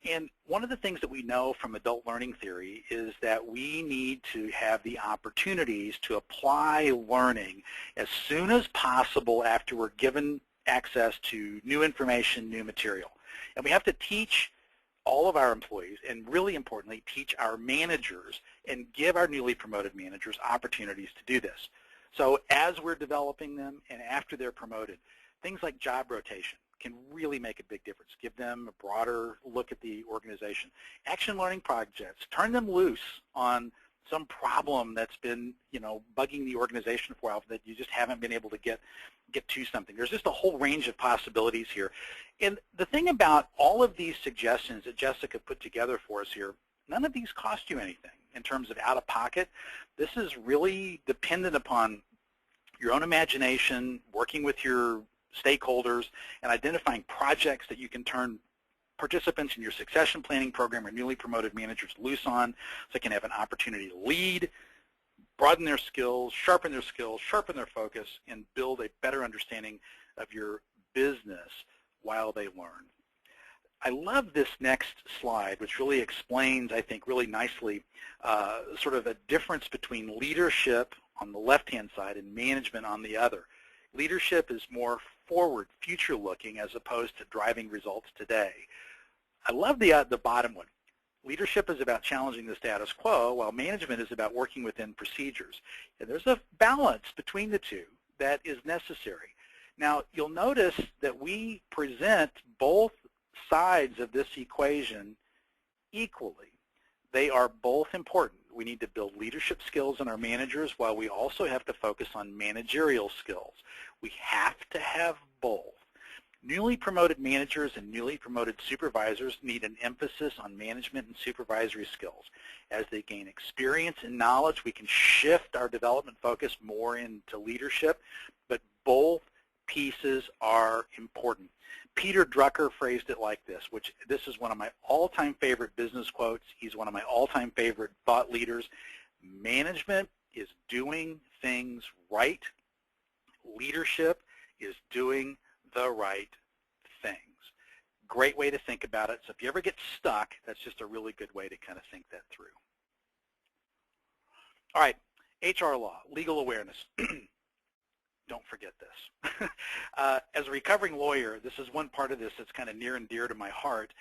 And one of the things that we know from adult learning theory is that we need to have the opportunities to apply learning as soon as possible after we're given access to new information, new material. And we have to teach all of our employees, and really importantly, teach our managers and give our newly promoted managers opportunities to do this. So as we're developing them and after they're promoted, things like job rotation can really make a big difference. Give them a broader look at the organization. Action learning projects, turn them loose on some problem that's been, bugging the organization for a while that you just haven't been able to get to something. There's just a whole range of possibilities here. And the thing about all of these suggestions that Jessica put together for us here, none of these cost you anything in terms of out-of-pocket. This is really dependent upon your own imagination, working with your stakeholders, and identifying projects that you can turn participants in your succession planning program or newly promoted managers loose on, so they can have an opportunity to lead, broaden their skills, sharpen their focus, and build a better understanding of your business while they learn. I love this next slide, which really explains, I think, really nicely sort of a difference between leadership on the left-hand side and management on the other. Leadership is more forward, future-looking, as opposed to driving results today. I love the bottom one. Leadership is about challenging the status quo, while management is about working within procedures. And there's a balance between the two that is necessary. Now, you'll notice that we present both sides of this equation equally. They are both important. We need to build leadership skills in our managers, while we also have to focus on managerial skills. We have to have both. Newly promoted managers and newly promoted supervisors need an emphasis on management and supervisory skills. As they gain experience and knowledge, we can shift our development focus more into leadership, but both pieces are important. Peter Drucker phrased it like this, which this is one of my all-time favorite business quotes. He's one of my all-time favorite thought leaders. Management is doing things right. Leadership is doing the right things. Great way to think about it. So if you ever get stuck, that's just a really good way to kind of think that through. All right, HR law, legal awareness. Don't forget this. As a recovering lawyer, this is one part of this that's kind of near and dear to my heart.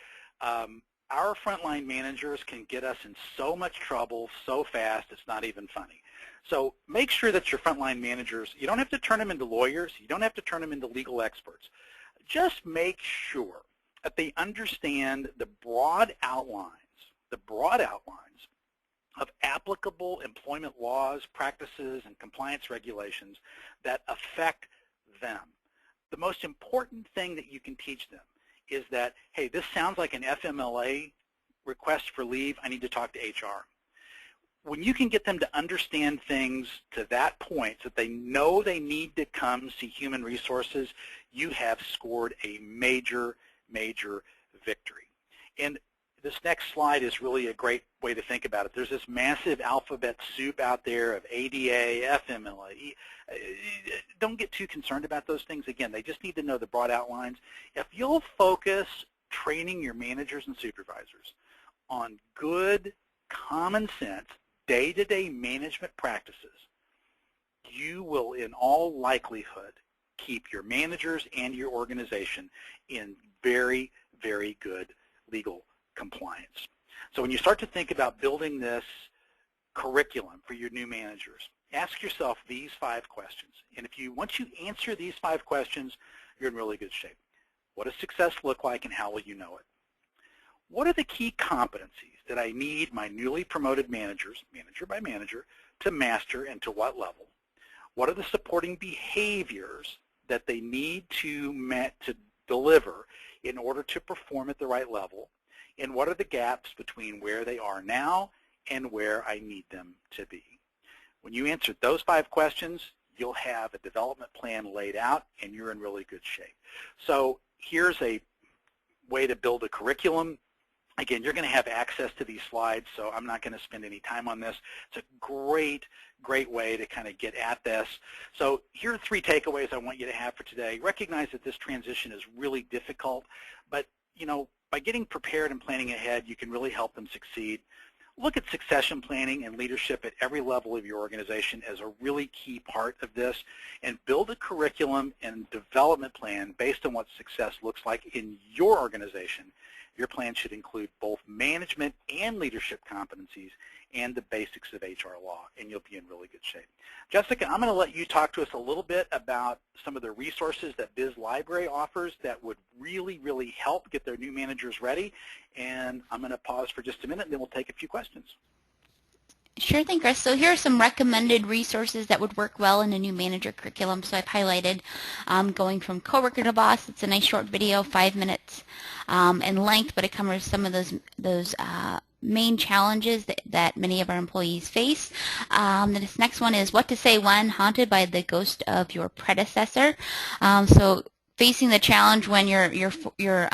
Our frontline managers can get us in so much trouble so fast it's not even funny. So make sure that your frontline managers, you don't have to turn them into lawyers, you don't have to turn them into legal experts. Just make sure that they understand the broad outlines of applicable employment laws, practices, and compliance regulations that affect them. The most important thing that you can teach them is that, hey, this sounds like an FMLA request for leave, I need to talk to HR. When you can get them to understand things to that point, so that they know they need to come see human resources, you have scored a major, major victory. And this next slide is really a great way to think about it. There's this massive alphabet soup out there of ADA, FMLA. Don't get too concerned about those things. Again, they just need to know the broad outlines. If you'll focus training your managers and supervisors on good, common sense, day-to-day management practices, you will, in all likelihood, keep your managers and your organization in very, very good legal compliance. So when you start to think about building this curriculum for your new managers, ask yourself these 5 questions. And once you answer these 5 questions, you're in really good shape. What does success look like and how will you know it? What are the key competencies that I need my newly promoted managers, manager by manager, to master and to what level? What are the supporting behaviors that they need to deliver in order to perform at the right level? And what are the gaps between where they are now and where I need them to be? When you answer those 5 questions, you'll have a development plan laid out and you're in really good shape. So here's a way to build a curriculum. Again, you're going to have access to these slides, so I'm not going to spend any time on this. It's a great, great way to kind of get at this. So here are 3 takeaways I want you to have for today. Recognize that this transition is really difficult, but by getting prepared and planning ahead, you can really help them succeed. Look at succession planning and leadership at every level of your organization as a really key part of this, and build a curriculum and development plan based on what success looks like in your organization. Your plan should include both management and leadership competencies and the basics of HR law, and you'll be in really good shape. Jessica, I'm going to let you talk to us a little bit about some of the resources that Biz Library offers that would really, really help get their new managers ready, and I'm going to pause for just a minute, and then we'll take a few questions. Sure thing, Chris. So here are some recommended resources that would work well in a new manager curriculum. So I've highlighted going from coworker to boss. It's a nice short video, 5 minutes in length, but it covers some of those main challenges that many of our employees face. This next one is what to say when haunted by the ghost of your predecessor. So facing the challenge when you're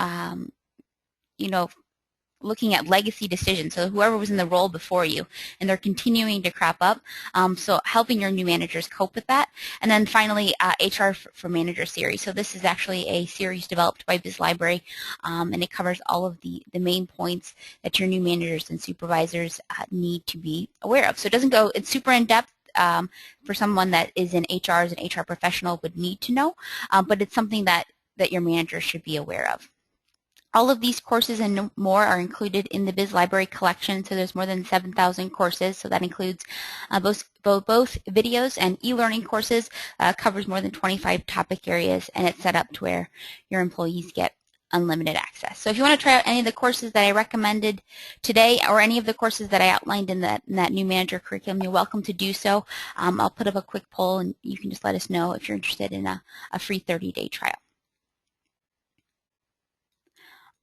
looking at legacy decisions, so whoever was in the role before you, and they're continuing to crop up, so helping your new managers cope with that. And then finally, HR for Manager series. So this is actually a series developed by Biz Library, and it covers all of the main points that your new managers and supervisors need to be aware of. So it doesn't go, it's super in-depth, for someone that is in HR as an HR professional would need to know, but it's something that your manager should be aware of. All of these courses and more are included in the Biz Library collection, so there's more than 7,000 courses, so that includes both videos and e-learning courses, covers more than 25 topic areas, and it's set up to where your employees get unlimited access. So if you want to try out any of the courses that I recommended today or any of the courses that I outlined in that new manager curriculum, you're welcome to do so. I'll put up a quick poll, and you can just let us know if you're interested in a free 30-day trial.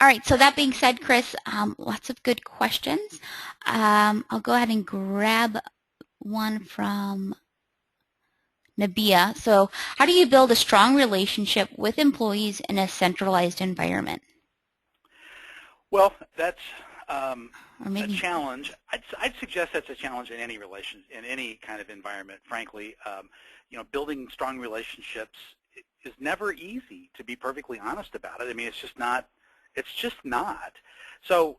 All right, so that being said, Chris, lots of good questions. I'll go ahead and grab one from Nabia. So how do you build a strong relationship with employees in a centralized environment? Well, that's a challenge. I'd suggest that's a challenge in any in any kind of environment, frankly. Building strong relationships is never easy, to be perfectly honest about it. I mean, it's just not. So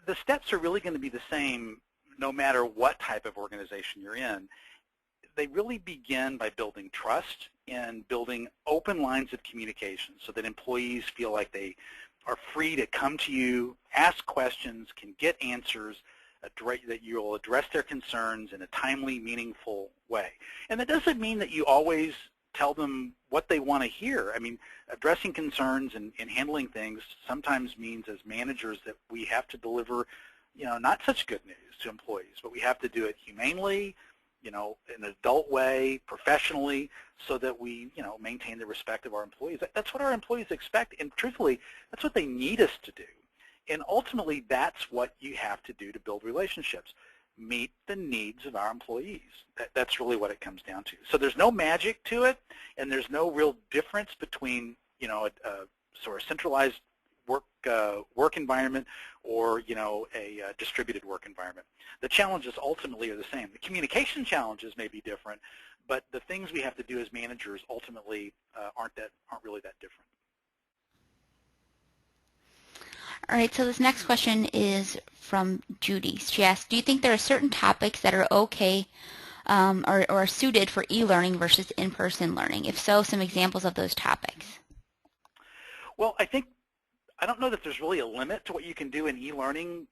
the steps are really going to be the same no matter what type of organization you're in. They really begin by building trust and building open lines of communication so that employees feel like they are free to come to you, ask questions, can get answers, that you will address their concerns in a timely, meaningful way. And that doesn't mean that you always tell them what they want to hear. I mean, addressing concerns and handling things sometimes means as managers that we have to deliver, not such good news to employees, but we have to do it humanely, in an adult way, professionally, so that we, maintain the respect of our employees. That's what our employees expect, and truthfully, that's what they need us to do. And ultimately, that's what you have to do to build relationships. Meet the needs of our employees. That's really what it comes down to. So there's no magic to it, and there's no real difference between, a sort of centralized work environment or, a distributed work environment. The challenges ultimately are the same. The communication challenges may be different, but the things we have to do as managers ultimately aren't really that different. All right, so this next question is from Judy. She asks, do you think there are certain topics that are okay or are suited for e-learning versus in-person learning? If so, some examples of those topics. Well, I don't know that there's really a limit to what you can do in e-learning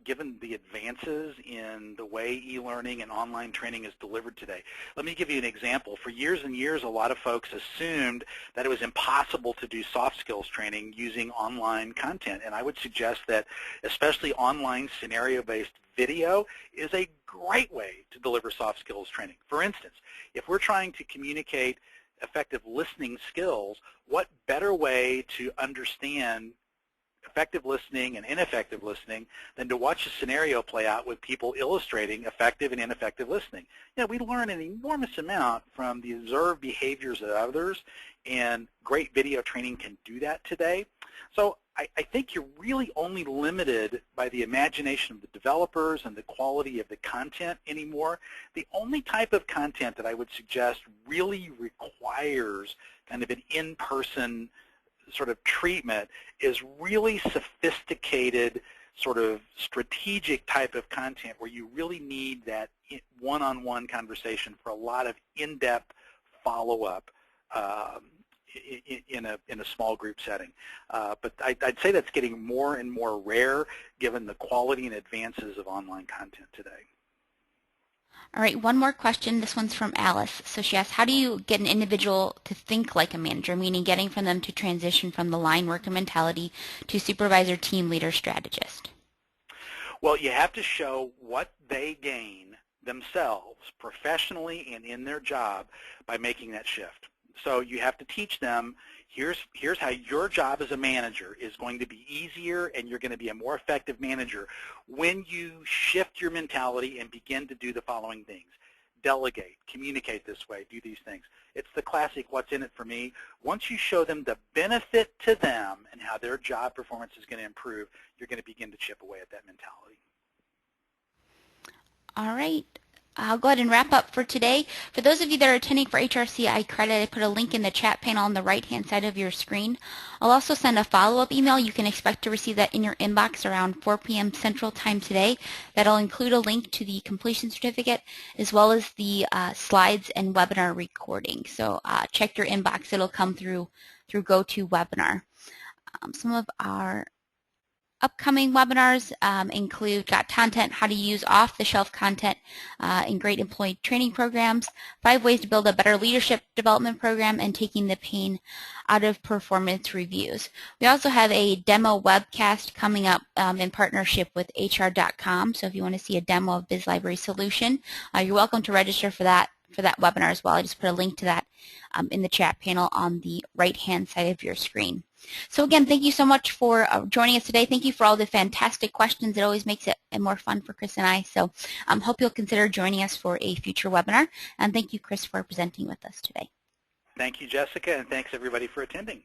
given the advances in the way e-learning and online training is delivered today. Let me give you an example. For years and years, a lot of folks assumed that it was impossible to do soft skills training using online content, and I would suggest that especially online scenario-based video is a great way to deliver soft skills training. For instance, if we're trying to communicate effective listening skills, what better way to understand effective listening and ineffective listening than to watch a scenario play out with people illustrating effective and ineffective listening. We learn an enormous amount from the observed behaviors of others, and great video training can do that today. So I think you're really only limited by the imagination of the developers and the quality of the content anymore. The only type of content that I would suggest really requires kind of an in-person sort of treatment is really sophisticated, sort of strategic type of content where you really need that one-on-one conversation for a lot of in-depth follow-up in a small group setting. But I'd say that's getting more and more rare given the quality and advances of online content today. All right, one more question. This one's from Alice. So she asks, how do you get an individual to think like a manager, meaning getting from them to transition from the line worker mentality to supervisor, team leader, strategist? Well, you have to show what they gain themselves professionally and in their job by making that shift. So you have to teach them, here's how your job as a manager is going to be easier, and you're going to be a more effective manager when you shift your mentality and begin to do the following things. Delegate, communicate this way, do these things. It's the classic what's in it for me. Once you show them the benefit to them and how their job performance is going to improve, you're going to begin to chip away at that mentality. All right. I'll go ahead and wrap up for today. For those of you that are attending for HRCI credit, I put a link in the chat panel on the right-hand side of your screen. I'll also send a follow-up email. You can expect to receive that in your inbox around 4 p.m. Central Time today. That'll include a link to the completion certificate as well as the slides and webinar recording. So check your inbox. It'll come through GoToWebinar. Some of our upcoming webinars include Got Content, how to use off-the-shelf content in great employee training programs, 5 ways to build a better leadership development program, and taking the pain out of performance reviews. We also have a demo webcast coming up in partnership with HR.com. So if you want to see a demo of BizLibrary solution, you're welcome to register for that webinar as well. I just put a link to that in the chat panel on the right-hand side of your screen. So again, thank you so much for joining us today. Thank you for all the fantastic questions. It always makes it more fun for Chris and I. So hope you'll consider joining us for a future webinar. And thank you, Chris, for presenting with us today. Thank you, Jessica, and thanks everybody for attending.